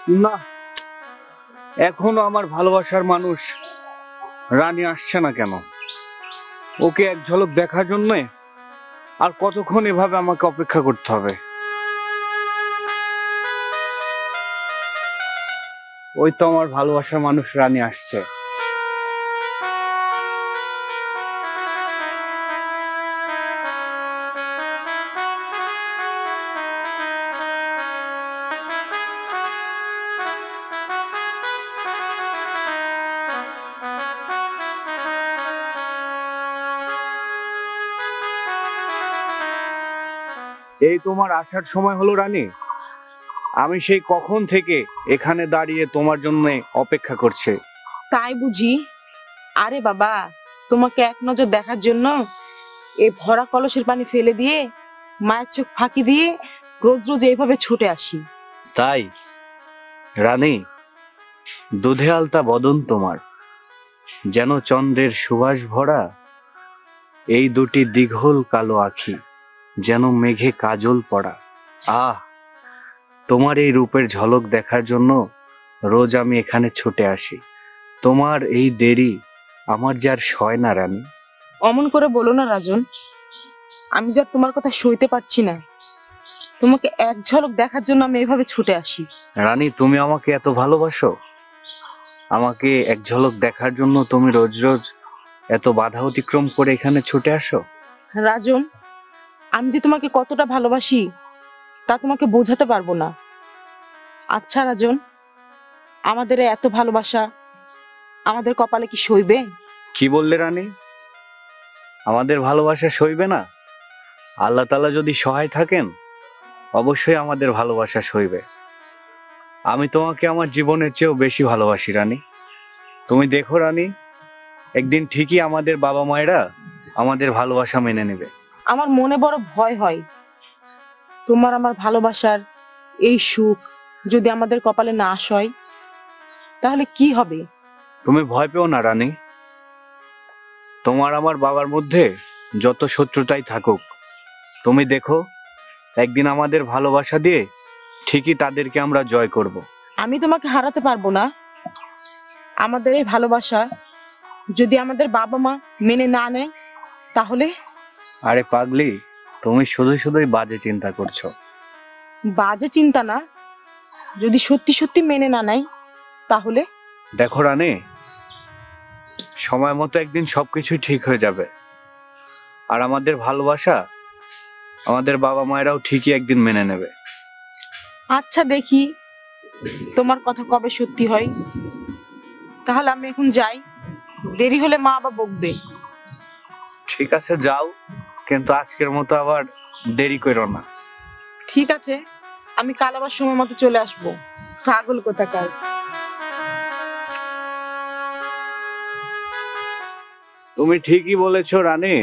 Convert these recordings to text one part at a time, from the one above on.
না, এখনো আমার ভালোবাসার মানুষ রানী আসছে না কেন? ওকে এক ঝলক দেখার জন্য আর কতক্ষণ এভাবে আমাকে অপেক্ষা করতে হবে? ওই তো আমার ভালোবাসার মানুষ রানী আসছে। এই তোমার আসার সময় হলো রানী। আমি সেই কখন থেকে এখানে দাঁড়িয়ে তোমার জন্য অপেক্ষা করছি। তাই বুঝি? আরে বাবা, তোমাকে এক নজর দেখার জন্য এই ভরা কলসের পানি ফেলে দিয়ে মায়ের চোখ ফাঁকি দিয়ে রোজ রোজ এইভাবে ছুটে আসি। তাই রানী, দুধে আলতা বদন তোমার, যেন চন্দ্রের সুবাস ভরা এই দুটি দীঘল কালো আখি, যেন মেঘে কাজল পড়া। আহ, তোমার এই রূপের ঝলক দেখার জন্য রোজ আমি এখানে ছুটে আসি। তোমার এই দেরি আমার যে আর সয় না রানী। অমন করে বলো না রাজন, আমি যা তোমার কথা সইতে পারছি না। তোমাকে এক ঝলক দেখার জন্য আমি এভাবে ছুটে আসি। রানী, তুমি আমাকে এত ভালোবাসো? আমাকে এক ঝলক দেখার জন্য তুমি রোজ রোজ এত বাধা অতিক্রম করে এখানে ছুটে আসো? রাজন, আমি যে তোমাকে কতটা ভালোবাসি তা তোমাকে বোঝাতে পারবো না। আচ্ছা রাজন, আমাদের এত ভালোবাসা আমাদের কপালে কি সইবে? কি বললে রানী? আমাদের ভালোবাসা সইবে না? আল্লাহ তাআলা যদি সহায় থাকেন, অবশ্যই আমাদের ভালোবাসা সইবে। আমি তোমাকে আমার জীবনের চেয়েও বেশি ভালোবাসি রানী। তুমি দেখো রানী, একদিন ঠিকই আমাদের বাবা মায়েরা আমাদের ভালোবাসা মেনে নেবে। আমার মনে বড় ভয় হয়, তোমার আমার ভালোবাসার এই সুখ যদি আমাদের কপালে না সয় তাহলে কি হবে? তুমি ভয় পেও না রানী। তোমার আমার বাবার মধ্যে যত শত্রুতাই থাকুক, তুমি দেখো একদিন আমাদের ভালোবাসা দিয়ে ঠিকই তাদেরকে আমরা জয় করব। আমি তোমাকে হারাতে পারবো না। আমাদের এই ভালোবাসা যদি আমাদের বাবা মা মেনে না নেয় তাহলে? আরে পাগলি, তুমি শুধু শুধুই বাজে চিন্তা করছো। বাজে চিন্তা না, যদি সত্যি সত্যি মেনে না নেয় তাহলে? দেখো রানী, সময় মতো একদিন সবকিছুই ঠিক হয়ে যাবে। আর আমাদের ভালোবাসা আমাদের বাবা মায়েরাও ঠিকই একদিন মেনে নেবে। আচ্ছা দেখি তোমার কথা কবে সত্যি হয়। তাহলে আমি এখন যাই, দেরি হলে মা আবার বকবে। ঠিক আছে, যাও, কিন্তু আজকের মতো আবার দেরি করো না। ঠিক আছে, আমি কাল আবার সময় মতো চলে আসবো। পাগল কোথাকার। তুমি ঠিকই বলেছো রানী,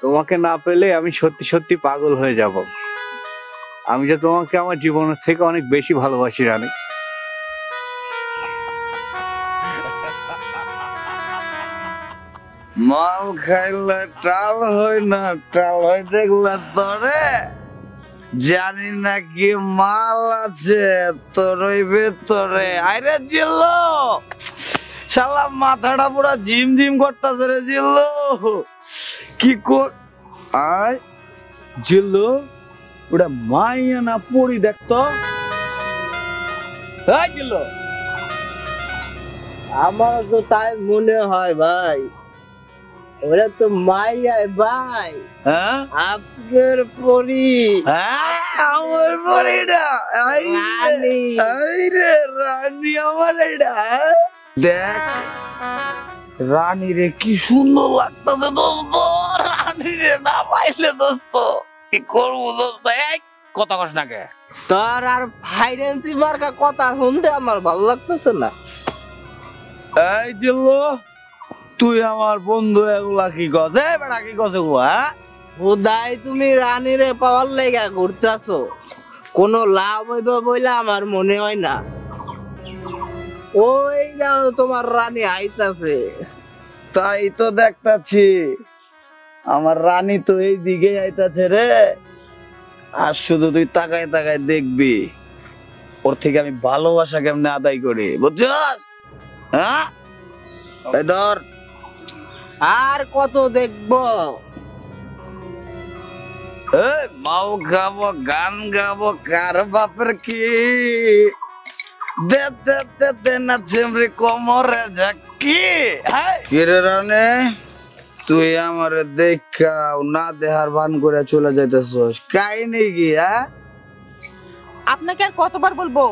তোমাকে না পেলে আমি সত্যি সত্যি পাগল হয়ে যাব। আমি যে তোমাকে আমার জীবনের থেকে অনেক বেশি ভালোবাসি রানী। মাল খাইলে টাল হয় না, টাল হয় দেখলে তোরে। জানি না কি মাল আছে তোর ওই ভেতরে। আরে জিল্লো, শালা মাথাটা পুরা ঝিম ঝিম করতেছে রে জিল্লো। কি কর আয় জিল্লো, ওটা মাইয়া না পড়ি দেখতো। এই জিল্লো, আমার তো তাই মনে হয় ভাই, ওরা তো মাইয়া ভাই, হ্যাঁ আপনার পরি। হ্যাঁ আমার পরি না। রানী। রে রানী আমার এটা। দেখ রানী রে কি সুন্দর লাগতেছে দোস্ত। রানী রে না পাইলে দোস্ত কি করবো দোস্ত। এই কথা কস না কে? তোর আর ফাইন্যান্সি মার্কা কথা শুনতে আমার ভালো লাগতেছে না। এই জিল্লো, তুই আমার বন্ধু এগুলা কি কস? এই বেটা কি কস এগুলা? হুদাই তুমি রানীরে পাওয়ার লেগা ঘুরতেছো, কোনো লাভ হইব বইলা আমার মনে হয় না। ওই যাও তোমার রানী আইতাছে। তাই তো দেখতাছি, আমার রানী তো এই দিকে আইতাছে রে। আর শুধু তুই তাকায় তাকায় দেখবি। ওর থেকে আমি ভালোবাসা কেমনে আদায় করি, বুঝছো? হ্যাঁ, এই ধর। আর কত দেখবো? এই মাল খাবো, গান গাবো, কার বাপের কি দে দে দে দে না চিমড়ি কোমরে ঝাঁকি। কিরে রানে, তুই আমারে দেখাও না দেহার ভান করে চলে যাইতেছস, কাহিনী কি? আপনাকে আর কতবার বলবো,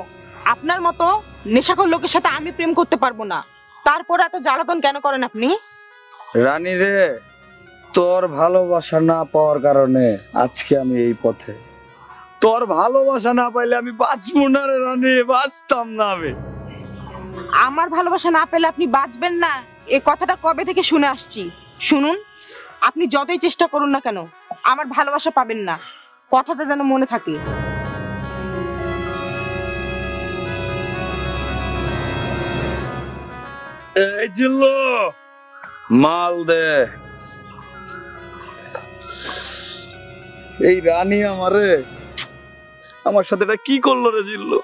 আপনার মতো নেশাখোর লোকের সাথে আমি প্রেম করতে পারবো না। তারপর এত জ্বালাতন কেন করেন আপনি? রানী রে, তোর ভালোবাসা না পাওয়ার কারণে আজকে আমি এই পথে। তোর ভালোবাসা না পাইলে আমি বাঁচবো না রে রানী, বাঁচতাম না আমি। আমার ভালোবাসা না পেলে আপনি বাঁচবেন না, এই কথাটা কবে থেকে শুনে আসছি। শুনুন, আপনি যতই চেষ্টা করুন না কেন আমার ভালোবাসা পাবেন না, কথাটা যেন মনে থাকে। এই জিল্লু, মাল দে। এই রানী আমার সাথে এটা কি করলো রে জিল্লু?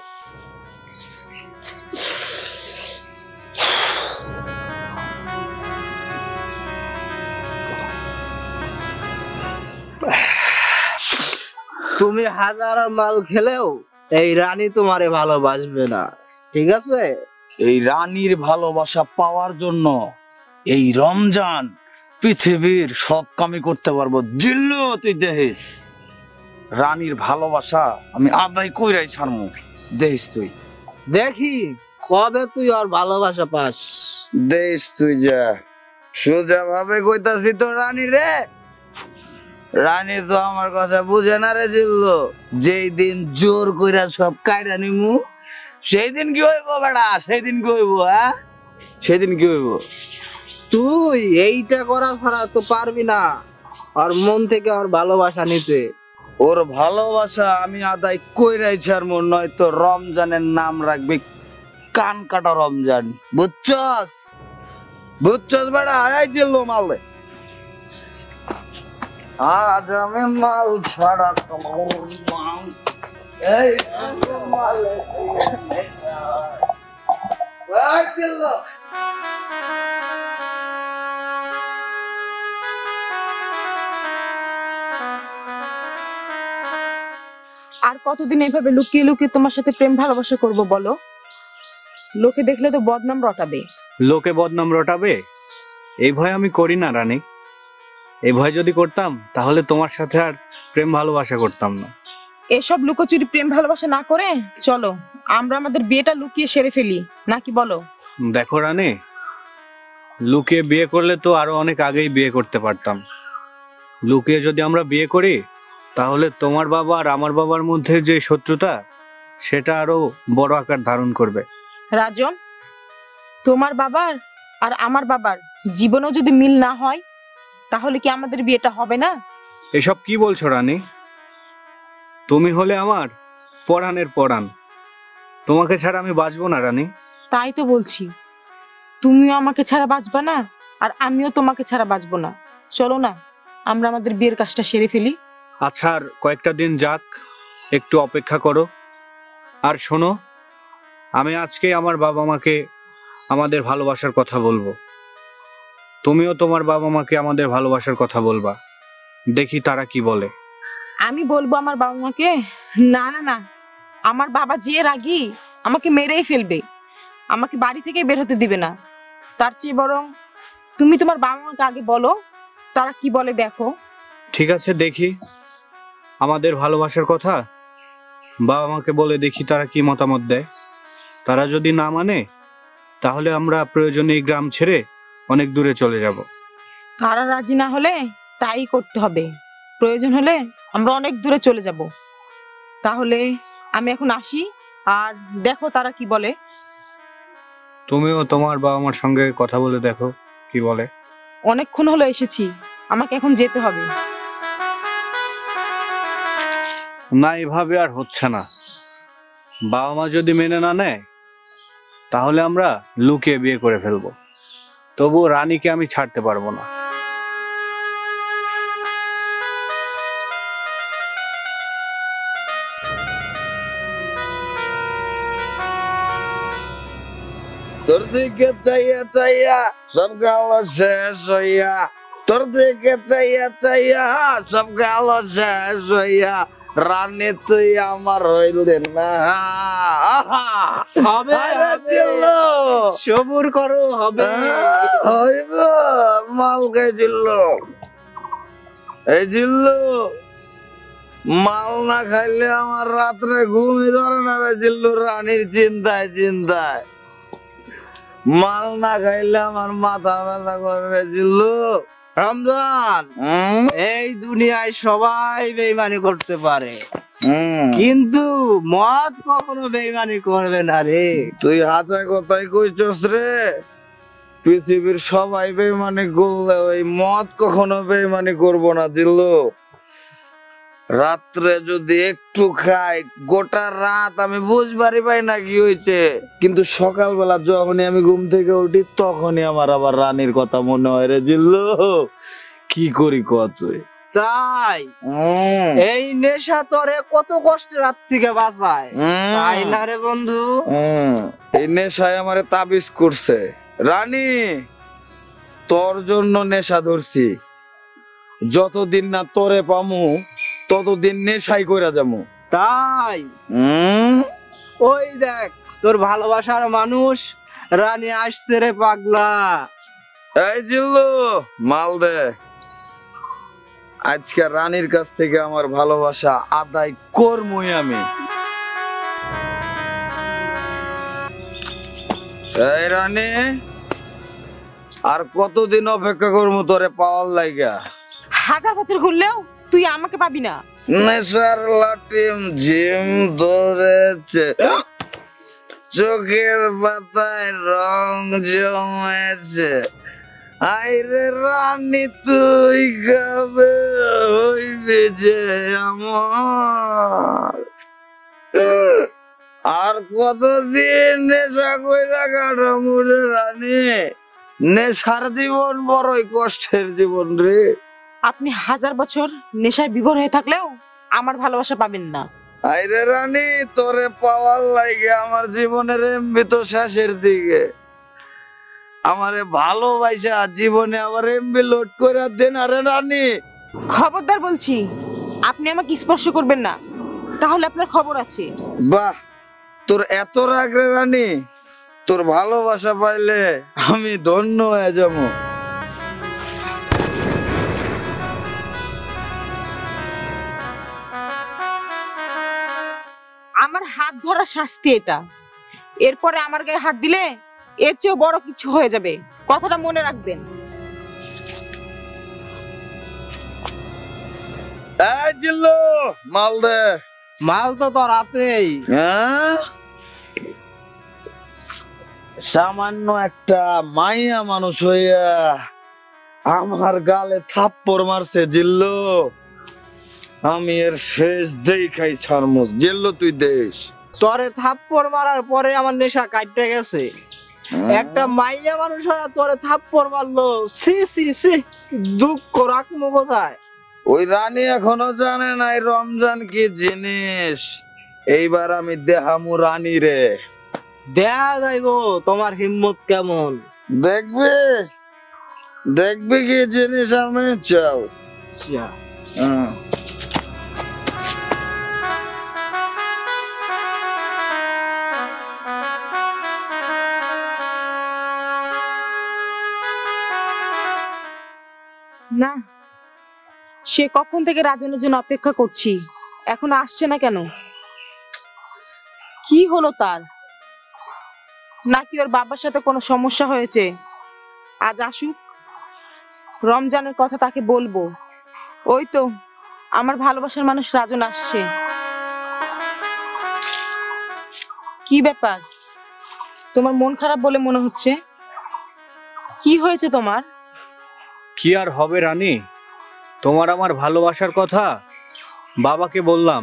তুমি হাজারো মাল খেলেও এই রানী তোমারে ভালোবাসবে না, ঠিক আছে? এই রানীর ভালোবাসা পাওয়ার জন্য এই রমজান পৃথিবীর সব কামই করতে পারবো। জিল্লু, তুই দেখিস রানীর ভালোবাসা আমি আদায় কইরাই ছাড়মু, দেখিস তুই। দেখি কবে তুই ওর ভালোবাসা পাস। দেখিস তুই, যা সোজা ভাবে কইতাছি তো রানী রে। রানী তো আমার কথা বুঝে না রে জিল্লু। যেই দিন জোর কইরা সব কাইরা নিমু, সেই দিন কি হইব বেটা? সেই দিন কি হইব? সেই দিন কি হইব? তুই এইটা করা ছাড়া তো পারবি না আর মন থেকে ওর ভালোবাসা নিতে। ওর ভালোবাসা আমি আদায় কইরাই ছাড়মু, নয়তো রমজানের নাম রাখবি কান কাটা রমজান, বুঝছস? বুঝছস বেটা? এই জিল্লু, মাল দে। আজ আমি মাল ছাড়া তোমার এই মাল জিল্লু। আর কতদিন এভাবে লুকিয়ে লুকিয়ে তোমার সাথে প্রেম ভালোবাসা করব বলো? লোকে দেখলে তো বদনাম রটাবে। লোকে বদনাম রটাবে এই ভয় আমি করি না রানী। এই ভয় যদি করতাম তাহলে তোমার সাথে আর প্রেম ভালোবাসা করতাম না। এসব লুকোচুরি প্রেম ভালোবাসা না করে চলো আমরা আমাদের বিয়েটা লুকিয়ে সেরে ফেলি, নাকি বলো? দেখো রানী, লুকিয়ে বিয়ে করলে তো আরো অনেক আগেই বিয়ে করতে পারতাম। লুকিয়ে যদি আমরা বিয়ে করি তাহলে তোমার বাবা আর আমার বাবার মধ্যে যে শত্রুতা সেটা আরো বড় আকার ধারণ করবে। রাজন, তোমার বাবার আর আমার বাবার জীবনেও যদি মিল না হয় তাহলে কি আমাদের বিয়েটা হবে না? এসব কি বলছো রানী? তুমি হলে আমার পরাণের পরাণ, তোমাকে ছাড়া আমি বাঁচবো না রানী। তাই তো বলছি, তুমিও আমাকে ছাড়া বাঁচবা না আর আমিও তোমাকে ছাড়া বাঁচবো না। চলো না আমরা আমাদের বিয়ের কাজটা সেরে ফেলি। আচ্ছা, আর কয়েকটা দিন যাক, একটু অপেক্ষা করো। আর শোনো, আমি আজকে আমার বাবা মাকে আমাদের ভালোবাসার কথা বলবো। তুমিও তোমার বাবা মাকে আমাদের ভালোবাসার কথা বলবা, দেখি তারা কি বলে। আমি বলবো আমার বাবা মাকে? না না না, আমার বাবা যে রাগী আমাকে মেরেই ফেলবে, আমাকে বাড়ি থেকে বের হতে দিবে না। তার চেয়ে বরং তুমি তোমার বাবা মাকে আগে বলো, তারা কি বলে দেখো। ঠিক আছে, দেখি আমাদের ভালোবাসার কথা বাবা মাকে বলে দেখি তারা কি মতামত দেয়। তারা যদি না মানে তাহলে আমরা প্রয়োজনে এই গ্রাম ছেড়ে অনেক দূরে চলে যাব। তারা রাজি না হলে তাই করতে হবে, প্রয়োজন হলে আমরা অনেক দূরে চলে যাব। তাহলে আমি এখন আসি, আর দেখো তারা কি বলে। তুমিও তোমার বাবা মার সঙ্গে কথা বলে দেখো কি বলে। অনেকক্ষণ হলো এসেছি, আমাকে এখন যেতে হবে। না, এভাবে আর হচ্ছে না। বাবা মা যদি মেনে না নেয় তাহলে আমরা লুকিয়ে বিয়ে করে ফেলবো, তবু রানীকে আমি ছাড়তে পারবো না। তোর দিকে চাইয়া চাইয়া সব গেল শেষ হইয়া, তোর দিকে চাইয়া চাইয়া সব গেল শেষ হইয়া, রানী তুই আমার হইলে না। হবে আরে হবে। জিল্লু, সবুর করো, হবে। হইব মাল খাই জিল্লু। এই জিল্লু, মাল না খাইলে আমার রাত্রে ঘুমই ধরে না রে জিল্লু, রানীর চিন্তায় চিন্তায়। মাল না খাইলে আমার মাথা ব্যথা করে রে জিল্লু। রমজান, এই দুনিয়ায় সবাই বেইমানি করতে পারে, হুম। কিন্তু মদ কখনো বেইমানি করবে না রে। তুই হাতে কথাই কইছস রে, পৃথিবীর সবাই বেইমানি করলে ওই মদ কখনো বেইমানি করবো না জিল্লু। রাত্রে যদি একটু খাই গোটা রাত আমি বুঝবারই পাই না কি হয়েছে, কিন্তু সকালবেলা যখনই আমি ঘুম থেকে উঠি তখনই আমার আবার রানীর কথা মনে হয় রে জিল্লু। কি করি কত তাই এই নেশা তোরে কত কষ্টে রাত থেকে বাঁচায়, তাই না রে বন্ধু? এই নেশায় আমারে তাবিজ করছে। রানী, তোর জন্য নেশা ধরছি, যতদিন না তোরে পামু ততদিন নেশাই কইরা যামু। তাই ওই দেখ তোর ভালোবাসার মানুষ রানী আসছে রে পাগলা। এই জিল্লু, মাল দে। আজকে রানীর কাছ থেকে আমার ভালোবাসা আদায় করমই আমি। এই রানী, আর কতদিন অপেক্ষা করবো তোরে পাওয়ার লাইগা? 1000 বছর ঘুরলেও তুই আমাকে পাবি না। নেশার লাটিম জিম ধরেছে, চোখের পাতায় রং জমেছে। আইরে রানী তুই কবে হইবে যে আমার? আর কতদিন নেশা কইরা কাটামু রে রানী? নেশার জীবন বড়ই কষ্টের জীবন রে। আপনি 1000 বছর নেশায় বিভোর হয়ে থাকলেও আমার ভালোবাসা পাবেন না। আইরে রানী, তোরে পাওয়ার লাগে আমার জীবনের এমবি তো শেষের দিকে। আমারে ভালোবাসা জীবনে আবার এমবি লোড করে দেন। আরে রানী, খবরদার বলছি, আপনি আমাকে স্পর্শ করবেন না, তাহলে আপনার খবর আছে। বাহ, তোর এত রাগ রে রানী? তোর ভালোবাসা পাইলে আমি ধন্য হয়ে যাবো। আমার হাত ধরা শাস্তি এটা। এরপরে আমার গায়ে হাত দিলে এর চেয়েও বড় কিছু হয়ে যাবে, কথাটা মনে রাখবেন। এই জিল্লু, মাল দে। মাল তো তোর হাতেই। হ্যাঁ? সামান্য একটা মাইয়া মানুষ হইয়া আমার গালে থাপ্পড় মারছে জিল্লু। আমি এর শেষ দেখাই ছাড়মুস। জিল্লু, তুই দেশ। তোরে থাপ্পড় মারার পরে আমার নেশা কাটতে গেছে। একটা মাইয়া মানুষ হয়ে তোরে থাপ্পড় মারলো, সি সি সি, দুঃখ রাখবো কোথায়? ওই রানী এখনো জানে নাই রমজান কি জিনিস। এইবার আমি দেহামু রানী রে। দেখা যাইবো তোমার হিম্মত কেমন। দেখবি দেখবি কি জিনিস আমি। চল। আচ্ছা। না, সে কখন থেকে রাজনের জন্য অপেক্ষা করছি, এখন আসছে না কেন? কি হলো তার? নাকি ওর বাবার সাথে কোনো সমস্যা হয়েছে? আজ আসুক, রমজানের কথা তাকে বলবো। ওই তো আমার ভালোবাসার মানুষ রাজন আসছে। কি ব্যাপার, তোমার মন খারাপ বলে মনে হচ্ছে? কি হয়েছে তোমার? কি আর হবে রানী, তোমার আমার ভালোবাসার কথা বাবাকে বললাম।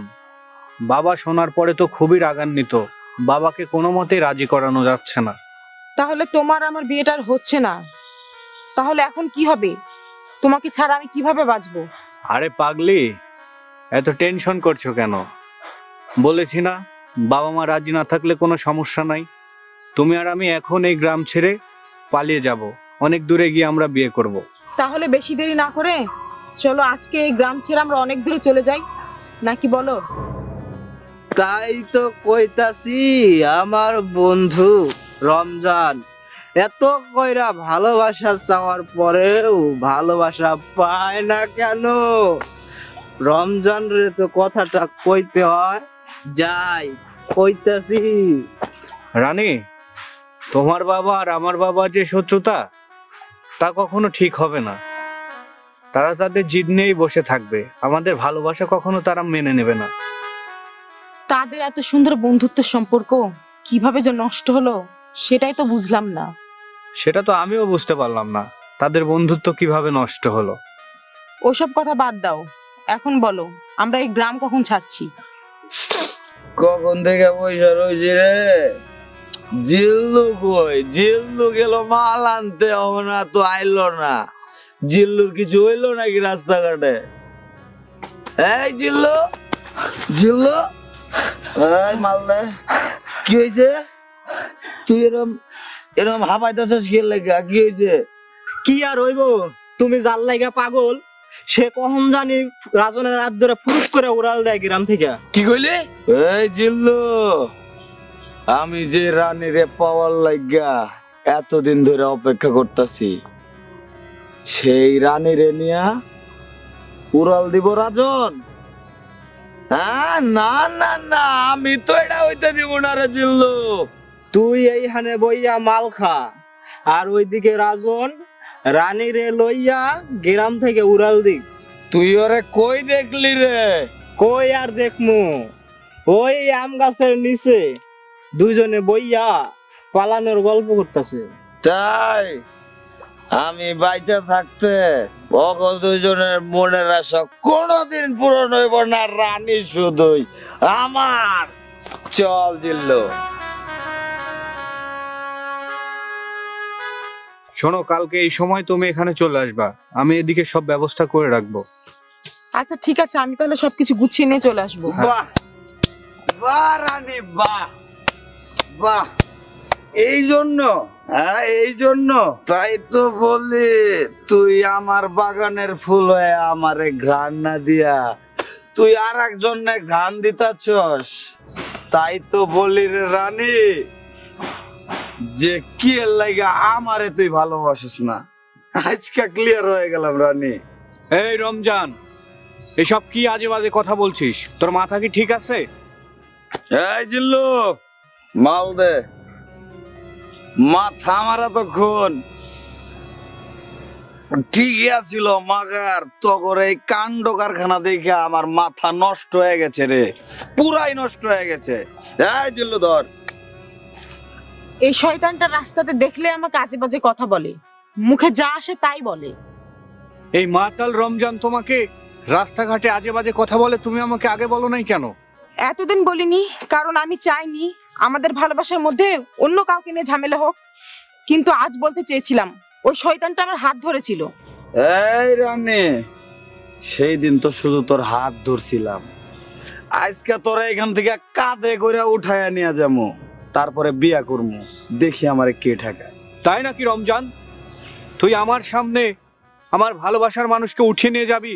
বাবা শোনার পরে তো খুবই রাগান্বিত। বাবাকে কোনো মতেই রাজি করানো যাচ্ছে না। তাহলে তোমার আমার বিয়েটা আর হচ্ছে না, তাহলে এখন কি হবে? তোমাকে ছাড়া আমি কিভাবে বাঁচবো? আরে পাগলি, এত টেনশন করছো কেন? বলেছি না, বাবা মা রাজি না থাকলে কোনো সমস্যা নাই। তুমি আর আমি এখন এই গ্রাম ছেড়ে পালিয়ে যাব, অনেক দূরে গিয়ে আমরা বিয়ে করব। তাহলে বেশি দেরি না করে চলো আজকে এই গ্রাম ছেড়ে আমরা অনেক দূরে চলে যাই, নাকি বলো? তাই তো কইতাছি আমার বন্ধু রমজান, এত কইরা ভালোবাসা চাওয়ার পরেও ভালোবাসা পায় না কেন? রমজান রে তো কথাটা কইতে হয়, যাই কইতাছি। রানী, তোমার বাবা আর আমার বাবার যে শত্রুতা, তা কখনো ঠিক হবে না। তারা তাদের জিদ নিয়েই বসে থাকবে, আমাদের ভালোবাসা কখনো তারা মেনে নেবে না। তাদের এত সুন্দর বন্ধুত্বের সম্পর্ক কিভাবে যে নষ্ট হলো সেটাই তো বুঝলাম না। সেটা তো আমিও বুঝতে পারলাম না, তাদের বন্ধুত্ব কিভাবে নষ্ট হলো। ওসব কথা বাদ দাও, এখন বলো আমরা এই গ্রাম কখন ছাড়ছি? কখন থেকে পয়সা রয়েছে রে? জিল্লু কই? জিল্লু গেল মাল আনতে, হবে না তো আইলো না। জিল্লুর কিছু হইলো নাকি রাস্তাঘাটে? এই জিল্লু, জিল্লু, এই মাল দে। কি হয়েছে? তুই এরম এরম হাঁপাইতেছিস কি লাগা? কি হয়েছে? কি আর হইব, তুমি যার লাগা পাগল সে কখন জানি রাজনের রাত ধরে ফুরুক করে উড়াল দেয় গ্রাম থেকে। কি কইলি? এই জিল্লু, আমি যে রানীরে পাওয়ার লাগা এতদিন ধরে অপেক্ষা করতেছি, সেই রানীরে নিয়া উড়াল দিব রাজন? হ্যাঁ, না না না, আমি তো এটা হইতে দিব না রে জিল্লু। তুই এইখানে বইয়া মাল খা, আর ওইদিকে রাজন রানীরে লইয়া গ্রাম থেকে উড়াল দিক। তুই ওরে কই দেখলি রে? কই আর দেখমু, ওই আম গাছের নিচে দুইজনে বইয়া পালানোর গল্প করতেছে। তাই আমি বাইতে থাকতে অগ দুজনের মনের আশা কোনদিন পূরণ হইব না, রানী শুধুই আমার। চল জিল্লু। শোনো, কালকে এই সময় তুমি এখানে চলে আসবা, আমি এদিকে সব ব্যবস্থা করে রাখবো। আচ্ছা ঠিক আছে, আমি তাহলে সবকিছু গুছিয়ে নিয়ে চলে আসবো। বাহ বাহ রানী, বাহ বাহ। এই জন্য, হ্যাঁ এই জন্য তাই তো বলি, তুই আমার বাগানের ফুল হয়ে আমারে ঘ্রাণ না দিয়া তুই আর একজনে ঘ্রাণ দিতাছস। তাই তো বলি রে রানী, যে কি এর লাগা আমারে তুই ভালোবাসিস না। আজকে ক্লিয়ার হয়ে গেলাম রানী। এই রমজান, এসব কি আজে বাজে কথা বলছিস? তোর মাথা কি ঠিক আছে? এই জিল্লু, মাল দে। মাথা মারা তখন ঠিকই আছিল, মাগার তগর এই কাণ্ড কারখানা দেখে আমার মাথা নষ্ট হয়ে গেছে রে, পুরাই নষ্ট হয়ে গেছে। এই জিল্লু ধর। এই শয়তানটা রাস্তাতে দেখলে আমাকে আজে বাজে কথা বলে, মুখে যা আসে তাই বলে। এই মাতাল রমজান তোমাকে রাস্তাঘাটে আজে বাজে কথা বলে, তুমি আমাকে আগে বলো নাই কেন? এতদিন বলিনি কারণ আমি চাইনি আমাদের ভালোবাসার মধ্যে অন্য কাউকে নিয়ে ঝামেলা হোক, কিন্তু আজ বলতে চেয়েছিলাম ওই শয়তানটা আমার হাত ধরেছিল। এই রানী, সেই দিন তো শুধু তোর হাত ধরছিলাম, আজকে তোরা এখান থেকে কাঁধে করে উঠাইয়া নিয়ে যাবো, তারপরে বিয়া করবো, দেখি আমারে কে ঠেকায়। তাই নাকি রমজান? তুই আমার সামনে আমার ভালোবাসার মানুষকে উঠিয়ে নিয়ে যাবি,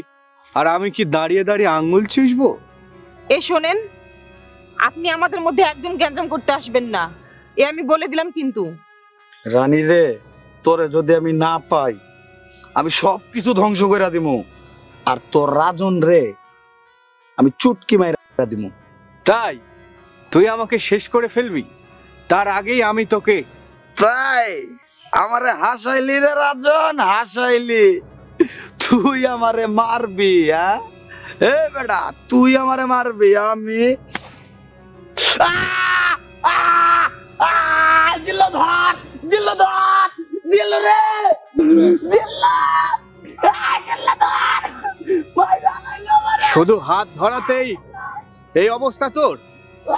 আর আমি কি দাঁড়িয়ে দাঁড়িয়ে আঙ্গুল চুষবো? এ শোনেন, আপনি আমাদের মধ্যে একদম গ্যাঞ্জাম করতে আসবেন না, এ আমি বলে দিলাম কিন্তু। রানী রে, তোরে যদি আমি না পাই আমি সবকিছু ধ্বংস করে দিব, আর তোর রাজন রে আমি চুটকি মাইরা দিব। তাই তুই আমাকে শেষ করে ফেলবি? তার আগেই আমি তোকে। তাই আমারে হাসাইলি রে রাজন, হাসাইলি? তুই আমারে মারবি? হ্যাঁ এ বেটা, তুই আমারে মারবি? আমি জিল্লু ধর, জিল্লু ধর, জিল্লু রে, জিল্লু, জিল্লু ধর। শুধু হাত ধরাতেই এই অবস্থা তোর?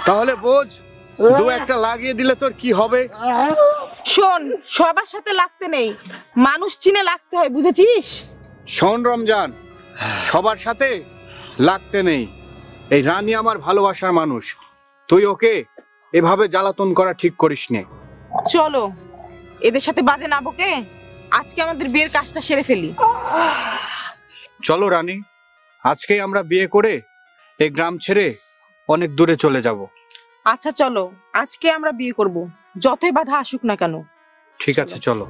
তাহলে বোঝ, দু একটা লাগিয়ে দিলে তোর কি হবে। শোন, সবার সাথে লাগতে নেই, মানুষ চিনে লাগতে হয়, বুঝেছিস? শোন রমজান, সবার সাথে লাগতে নেই। এই রানী আমার ভালোবাসার মানুষ, তুই ওকে এভাবে জ্বালাতন করা ঠিক করিস নে। চলো এদের সাথে বাজে না বকে আজকে আমাদের বিয়ের কাজটা সেরে ফেলি। চলো রানী, আজকেই আমরা বিয়ে করে এই গ্রাম ছেড়ে অনেক দূরে চলে যাব। আচ্ছা চলো, আজকে আমরা বিয়ে করব, যতই বাধা আসুক না কেন। ঠিক আছে চলো।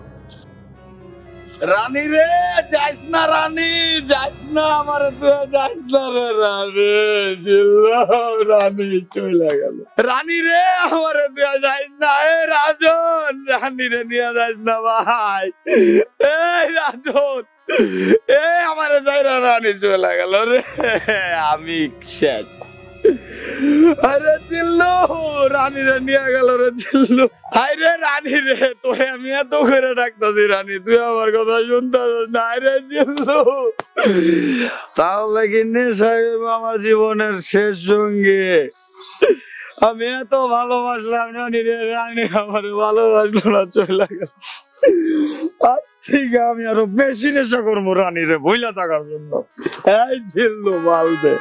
রানী রে যাইস না, রানী যাইস না, আমার তুই যাইস না রে রানী। জিল্লু রানী চলে গেল। রানী রে আমার তুই যাইস না। এ রাজন, রানী রে নিয়ে যাইস না ভাই। এই রাজন, আমার যাই না, রানী চলে গেল রে। আমি শেষ। আরে জিল্লু রানী রে নিয়ে গেল রে জিল্লু। আরে রানী রে, তোরে আমি এত করে ডাকতেছি রানী, তুই আমার কথা শুনতেছিস না। আরে জিল্লু, তাহলে কি সাহেব আমার জীবনের শেষ সঙ্গী। আমি এত ভালোবাসলাম রানী রে, রানী আমার ভালোবাসলো না, চলে গেল। আজ থেকে আমি আরো বেশি নেশা করবো রানী রে ভুইলা থাকার জন্য। এই জিল্লু মাল দে।